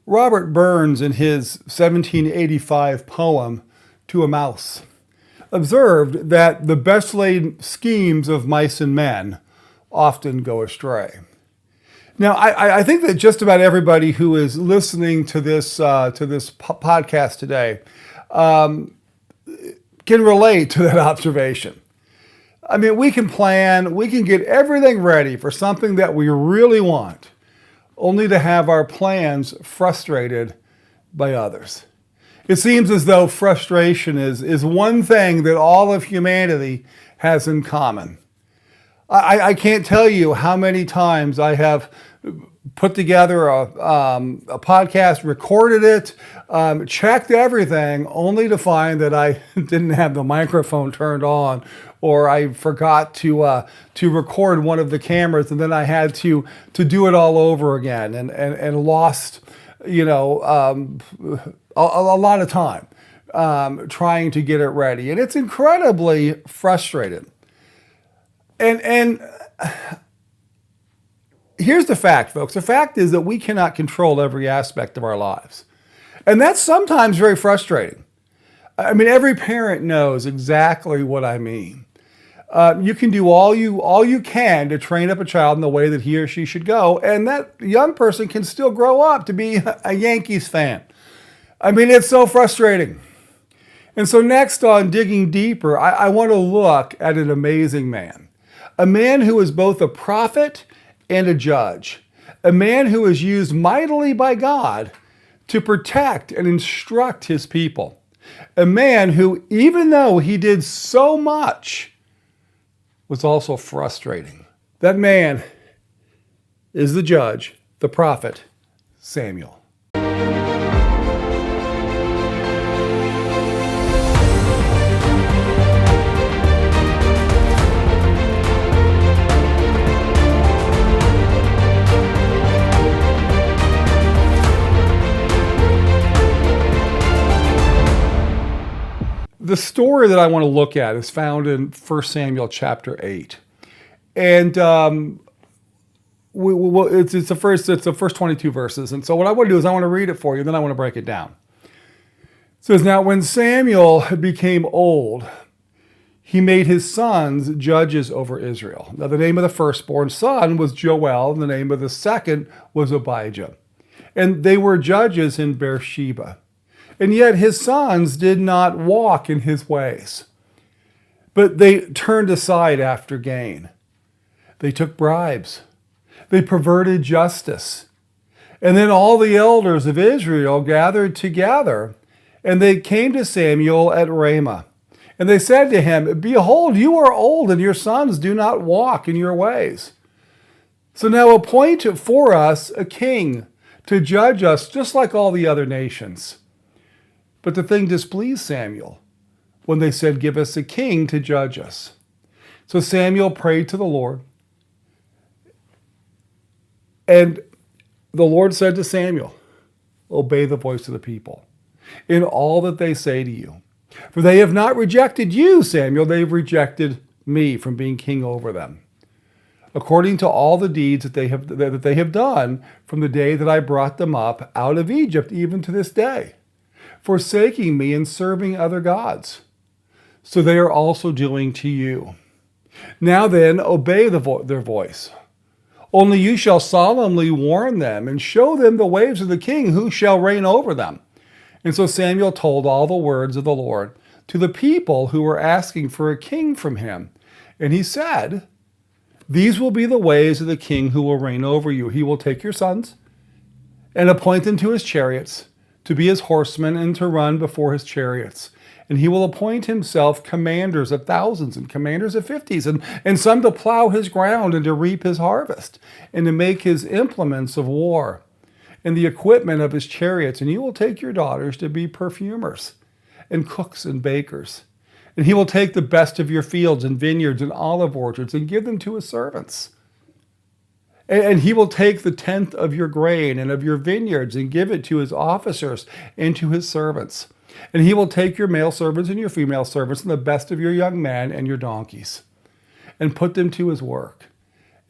Robert Burns, in his 1785 poem, To a Mouse, observed that the best laid schemes of mice and men often go astray. Now, I think that just about everybody who is listening to this podcast today can relate to that observation. I mean, we can plan, we can get everything ready for something that we really want, only to have our plans frustrated by others. It seems as though frustration is one thing that all of humanity has in common. I can't tell you how many times I have put together a podcast, recorded it, checked everything, only to find that I didn't have the microphone turned on, or I forgot to record one of the cameras, and then I had to do it all over again, and lost, a lot of time trying to get it ready, and it's incredibly frustrating. And here's the fact, folks. The fact is that we cannot control every aspect of our lives. And that's sometimes very frustrating. I mean, every parent knows exactly what I mean. You can do all you can to train up a child in the way that he or she should go, and that young person can still grow up to be a Yankees fan. I mean, it's so frustrating. And so next, on Digging Deeper, I want to look at an amazing man. A man who is both a prophet and a judge. A man who is used mightily by God to protect and instruct his people. A man who, even though he did so much, was also frustrating. That man is the judge, the prophet, Samuel. The story that I want to look at is found in 1 Samuel chapter 8. And it's the first 22 verses. And so what I want to do is I want to read it for you, then I want to break it down. It says, "Now when Samuel became old, he made his sons judges over Israel. Now the name of the firstborn son was Joel, and the name of the second was Abijah. And they were judges in Beersheba. And yet his sons did not walk in his ways, but they turned aside after gain. They took bribes. They perverted justice. And then all the elders of Israel gathered together, and they came to Samuel at Ramah. And they said to him, 'Behold, you are old, and your sons do not walk in your ways. So now appoint for us a king to judge us just like all the other nations.' But the thing displeased Samuel when they said, 'Give us a king to judge us.' So Samuel prayed to the Lord. And the Lord said to Samuel, 'Obey the voice of the people in all that they say to you. For they have not rejected you, Samuel, they've rejected me from being king over them, according to all the deeds that they have done from the day that I brought them up out of Egypt, even to this day, forsaking me and serving other gods. So they are also doing to you. Now then, obey their voice. Only you shall solemnly warn them and show them the ways of the king who shall reign over them.' And so Samuel told all the words of the Lord to the people who were asking for a king from him. And he said, 'These will be the ways of the king who will reign over you. He will take your sons and appoint them to his chariots, to be his horsemen, and to run before his chariots. And he will appoint himself commanders of thousands and commanders of fifties, and some to plow his ground and to reap his harvest, and to make his implements of war, and the equipment of his chariots. And he will take your daughters to be perfumers, and cooks and bakers. And he will take the best of your fields and vineyards and olive orchards, and give them to his servants. And he will take the tenth of your grain and of your vineyards and give it to his officers and to his servants. And he will take your male servants and your female servants and the best of your young men and your donkeys and put them to his work.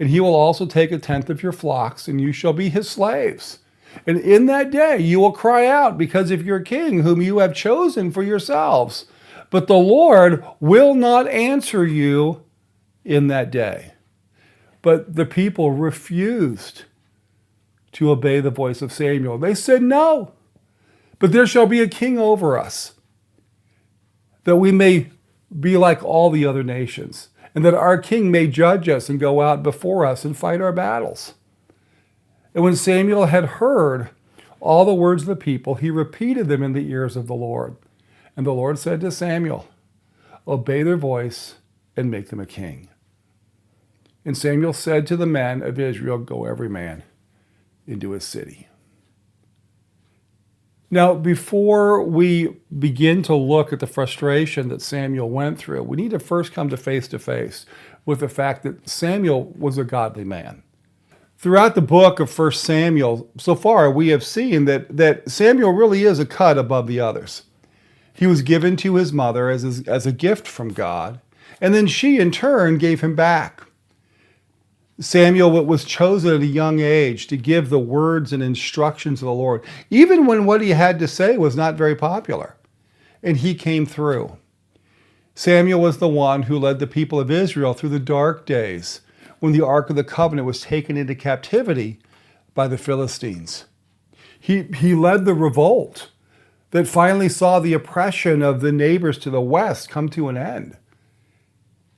And he will also take a tenth of your flocks, and you shall be his slaves. And in that day you will cry out because of your king, whom you have chosen for yourselves. But the Lord will not answer you in that day." But the people refused to obey the voice of Samuel. They said, "No, but there shall be a king over us, that we may be like all the other nations, and that our king may judge us and go out before us and fight our battles." And when Samuel had heard all the words of the people, he repeated them in the ears of the Lord. And the Lord said to Samuel, "Obey their voice and make them a king." And Samuel said to the men of Israel, "Go every man into his city." Now, before we begin to look at the frustration that Samuel went through, we need to first come to face with the fact that Samuel was a godly man. Throughout the book of 1 Samuel, so far, we have seen that Samuel really is a cut above the others. He was given to his mother as a gift from God, and then she, in turn, gave him back. Samuel was chosen at a young age to give the words and instructions of the Lord, even when what he had to say was not very popular. And he came through. Samuel was the one who led the people of Israel through the dark days when the Ark of the Covenant was taken into captivity by the Philistines. He led the revolt that finally saw the oppression of the neighbors to the west come to an end.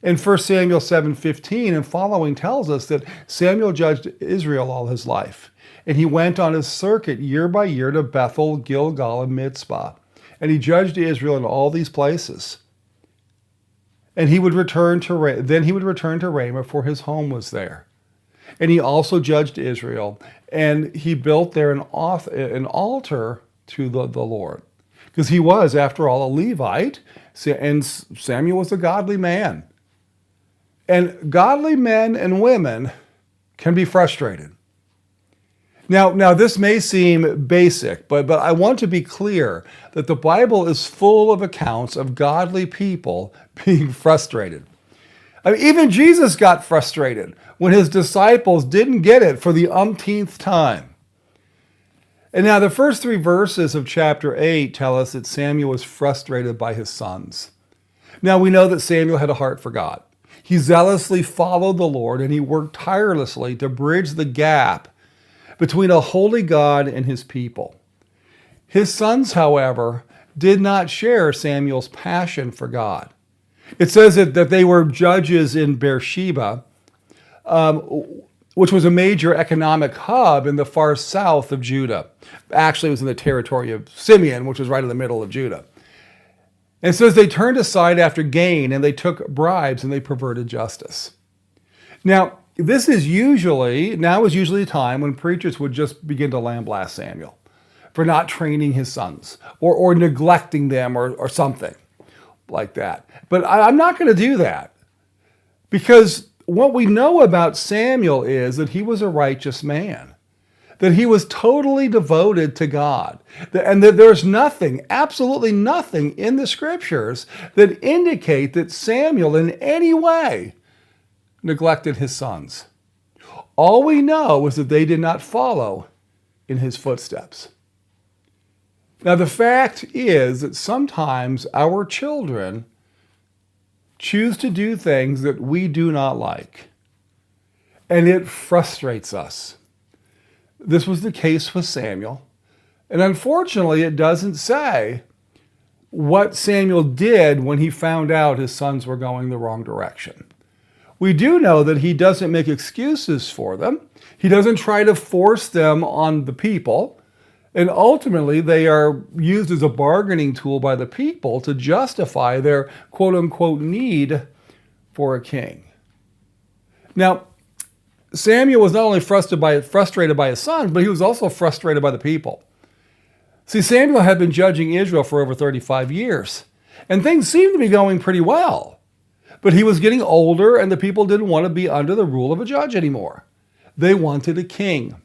In 1 Samuel 7:15 and following tells us that Samuel judged Israel all his life. And he went on his circuit year by year to Bethel, Gilgal, and Mizpah. And he judged Israel in all these places. And he would return to Ramah, for his home was there. And he also judged Israel. And he built there an altar to the Lord. Because he was, after all, a Levite. And Samuel was a godly man. And godly men and women can be frustrated. Now this may seem basic, but I want to be clear that the Bible is full of accounts of godly people being frustrated. I mean, even Jesus got frustrated when his disciples didn't get it for the umpteenth time. And now the first 3 verses of chapter 8 tell us that Samuel was frustrated by his sons. Now we know that Samuel had a heart for God. He zealously followed the Lord, and he worked tirelessly to bridge the gap between a holy God and his people. His sons, however, did not share Samuel's passion for God. It says that they were judges in Beersheba, which was a major economic hub in the far south of Judah. Actually, it was in the territory of Simeon, which was right in the middle of Judah. And it says they turned aside after gain, and they took bribes, and they perverted justice. Now, this is usually a time when preachers would just begin to lambaste Samuel for not training his sons or neglecting them or something like that. But I'm not going to do that, because what we know about Samuel is that he was a righteous man, that he was totally devoted to God, and that there's nothing, absolutely nothing in the scriptures that indicate that Samuel in any way neglected his sons. All we know is that they did not follow in his footsteps. Now, the fact is that sometimes our children choose to do things that we do not like, and it frustrates us. This was the case with Samuel. And unfortunately, it doesn't say what Samuel did when he found out his sons were going the wrong direction. We do know that he doesn't make excuses for them. He doesn't try to force them on the people. And ultimately, they are used as a bargaining tool by the people to justify their quote-unquote need for a king. Now, Samuel was not only frustrated by his son, but he was also frustrated by the people. See, Samuel had been judging Israel for over 35 years, and things seemed to be going pretty well. But he was getting older, and the people didn't want to be under the rule of a judge anymore. They wanted a king.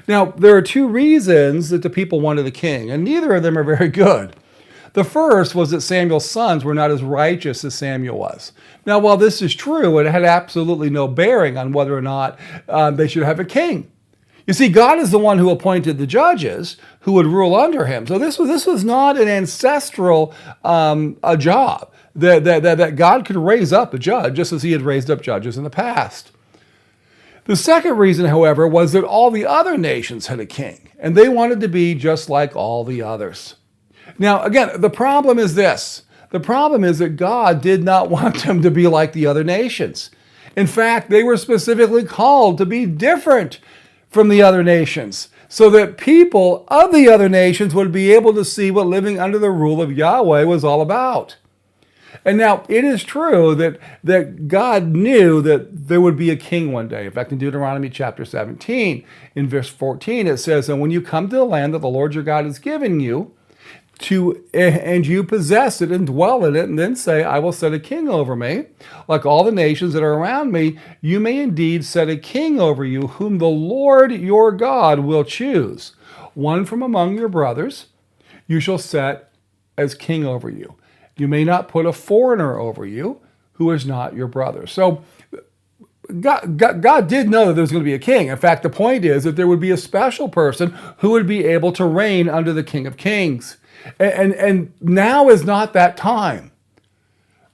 Now, there are 2 reasons that the people wanted a king, and neither of them are very good. The first was that Samuel's sons were not as righteous as Samuel was. Now, while this is true, it had absolutely no bearing on whether or not they should have a king. You see, God is the one who appointed the judges who would rule under him. So this was not an ancestral a job that God could raise up a judge just as he had raised up judges in the past. The second reason, however, was that all the other nations had a king, and they wanted to be just like all the others. Now, again, the problem is this. The problem is that God did not want them to be like the other nations. In fact, they were specifically called to be different from the other nations, so that people of the other nations would be able to see what living under the rule of Yahweh was all about. And now, it is true that God knew that there would be a king one day. In fact, in Deuteronomy chapter 17, in verse 14, it says, "And when you come to the land that the Lord your God is giving you, and you possess it and dwell in it, and then say, I will set a king over me, like all the nations that are around me, you may indeed set a king over you, whom the Lord your God will choose. One from among your brothers you shall set as king over you. You may not put a foreigner over you who is not your brother." So God did know that there was going to be a king. In fact, the point is that there would be a special person who would be able to reign under the King of Kings. And now is not that time.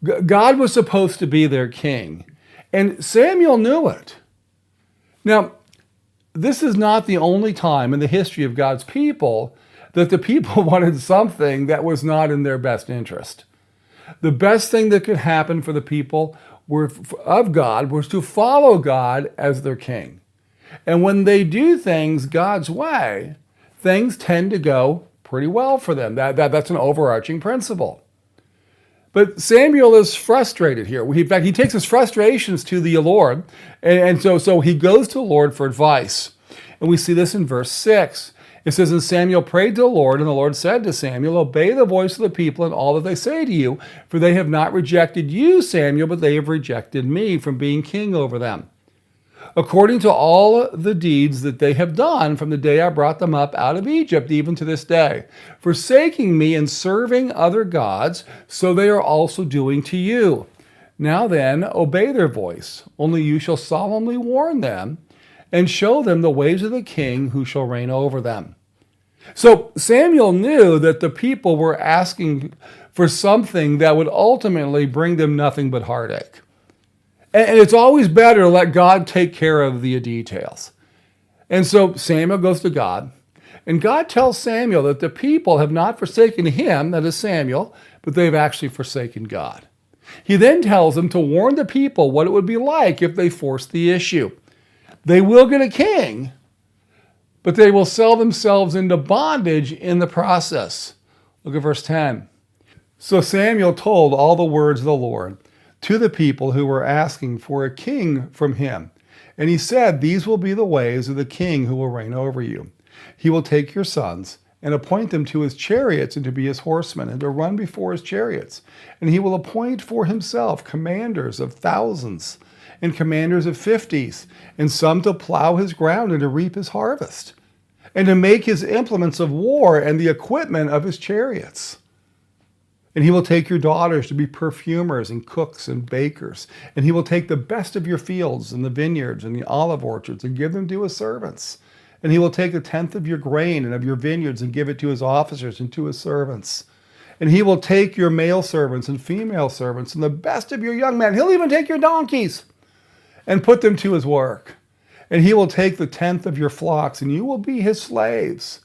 God was supposed to be their king, and Samuel knew it. Now, this is not the only time in the history of God's people that the people wanted something that was not in their best interest. The best thing that could happen for the people of God was to follow God as their king. And when they do things God's way, things tend to go pretty well for them. That's an overarching principle. But Samuel is frustrated here. In fact, he takes his frustrations to the Lord, and so he goes to the Lord for advice. And we see this in verse 6. It says, "And Samuel prayed to the Lord, and the Lord said to Samuel, Obey the voice of the people and all that they say to you, for they have not rejected you, Samuel, but they have rejected me from being king over them. According to all the deeds that they have done from the day I brought them up out of Egypt, even to this day, forsaking me and serving other gods, so they are also doing to you. Now then, obey their voice, only you shall solemnly warn them and show them the ways of the king who shall reign over them." So Samuel knew that the people were asking for something that would ultimately bring them nothing but heartache. And it's always better to let God take care of the details. And so Samuel goes to God, and God tells Samuel that the people have not forsaken him, that is Samuel, but they've actually forsaken God. He then tells him to warn the people what it would be like if they forced the issue. They will get a king, but they will sell themselves into bondage in the process. Look at verse 10. "So Samuel told all the words of the Lord to the people who were asking for a king from him. And he said, These will be the ways of the king who will reign over you. He will take your sons and appoint them to his chariots and to be his horsemen and to run before his chariots. And he will appoint for himself commanders of thousands and commanders of 50s, and some to plow his ground and to reap his harvest, and to make his implements of war and the equipment of his chariots. And he will take your daughters to be perfumers and cooks and bakers. And he will take the best of your fields and the vineyards and the olive orchards and give them to his servants. And he will take a tenth of your grain and of your vineyards and give it to his officers and to his servants. And he will take your male servants and female servants and the best of your young men. He'll even take your donkeys and put them to his work. And he will take the tenth of your flocks, and you will be his slaves.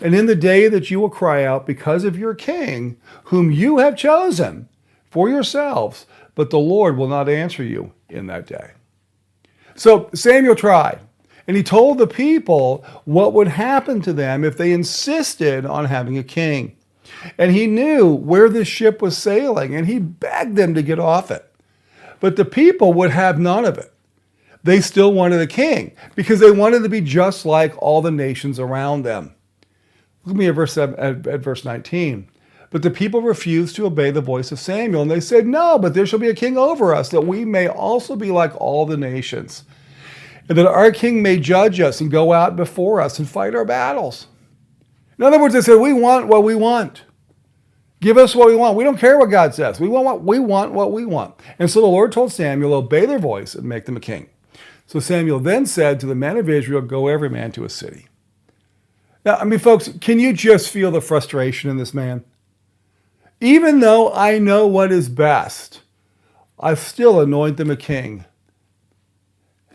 And in the day that you will cry out because of your king, whom you have chosen for yourselves, but the Lord will not answer you in that day." So Samuel tried, and he told the people what would happen to them if they insisted on having a king. And he knew where this ship was sailing, and he begged them to get off it. But the people would have none of it. They still wanted a king because they wanted to be just like all the nations around them. Look at me at verse 19. "But the people refused to obey the voice of Samuel, and they said, No, but there shall be a king over us, that we may also be like all the nations, and that our king may judge us and go out before us and fight our battles." In other words, they said, we want what we want. Give us what we want. We don't care what God says. We want what we want. And so the Lord told Samuel, obey their voice and make them a king. So Samuel then said to the men of Israel, go every man to a city. Now, I mean, folks, can you just feel the frustration in this man? Even though I know what is best, I still anoint them a king.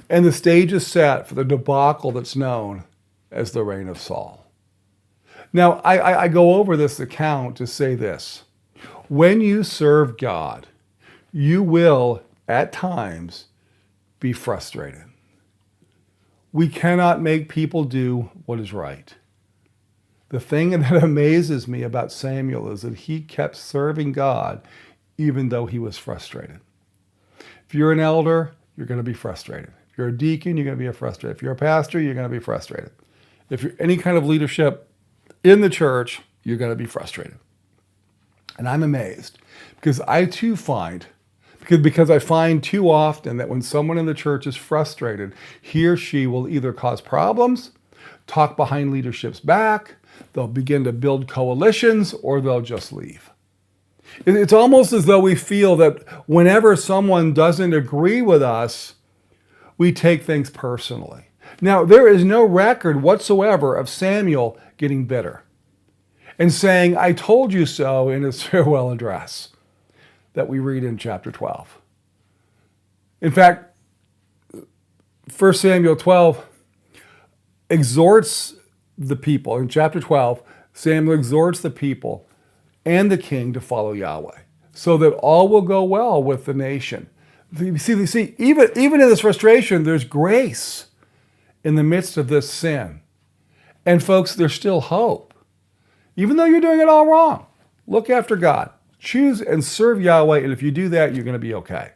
And the stage is set for the debacle that's known as the reign of Saul. Now, I go over this account to say this. When you serve God, you will, at times, be frustrated. We cannot make people do what is right. The thing that amazes me about Samuel is that he kept serving God even though he was frustrated. If you're an elder, you're going to be frustrated. If you're a deacon, you're going to be frustrated. If you're a pastor, you're going to be frustrated. If you're any kind of leadership in the church, you're going to be frustrated. And I'm amazed because I too find, because I find too often that when someone in the church is frustrated, he or she will either cause problems, talk behind leadership's back, they'll begin to build coalitions, or they'll just leave. It's almost as though we feel that whenever someone doesn't agree with us, we take things personally. Now, there is no record whatsoever of Samuel getting bitter and saying, I told you so, in his farewell address that we read in chapter 12. In fact, 1 Samuel 12 exhorts the people. In chapter 12, Samuel exhorts the people and the king to follow Yahweh so that all will go well with the nation. You see, even in this frustration, there's grace in the midst of this sin. And folks, there's still hope. Even though you're doing it all wrong, look after God. Choose and serve Yahweh, and if you do that, you're going to be okay.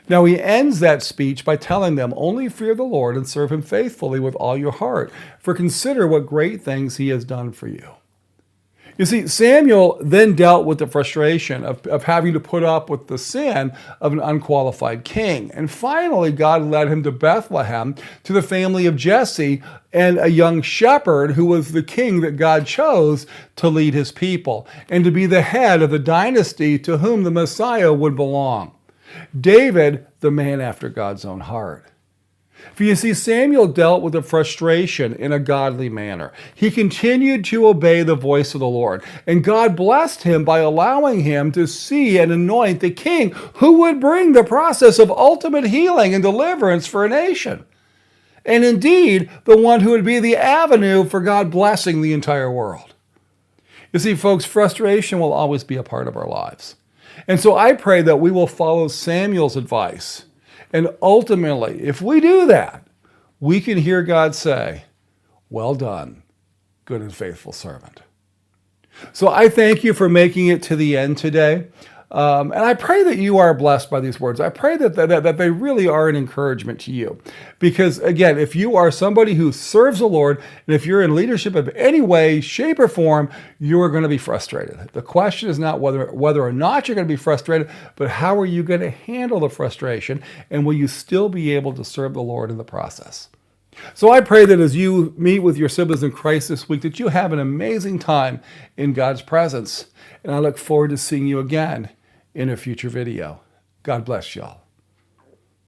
Now, he ends that speech by telling them, only fear the Lord and serve him faithfully with all your heart, for consider what great things he has done for you. You see, Samuel then dealt with the frustration of having to put up with the sin of an unqualified king. And finally, God led him to Bethlehem, to the family of Jesse, and a young shepherd who was the king that God chose to lead his people and to be the head of the dynasty to whom the Messiah would belong. David, the man after God's own heart. For you see, Samuel dealt with the frustration in a godly manner. He continued to obey the voice of the Lord, and God blessed him by allowing him to see and anoint the king who would bring the process of ultimate healing and deliverance for a nation. And indeed, the one who would be the avenue for God blessing the entire world. You see, folks, frustration will always be a part of our lives. And so I pray that we will follow Samuel's advice. And ultimately, if we do that, we can hear God say, well done, good and faithful servant. So I thank you for making it to the end today. And I pray that you are blessed by these words. I pray that they really are an encouragement to you. Because again, if you are somebody who serves the Lord, and if you're in leadership of any way, shape, or form, you are going to be frustrated. The question is not whether or not you're going to be frustrated, but how are you going to handle the frustration, and will you still be able to serve the Lord in the process? So I pray that as you meet with your siblings in Christ this week, that you have an amazing time in God's presence. And I look forward to seeing you again in a future video. God bless y'all.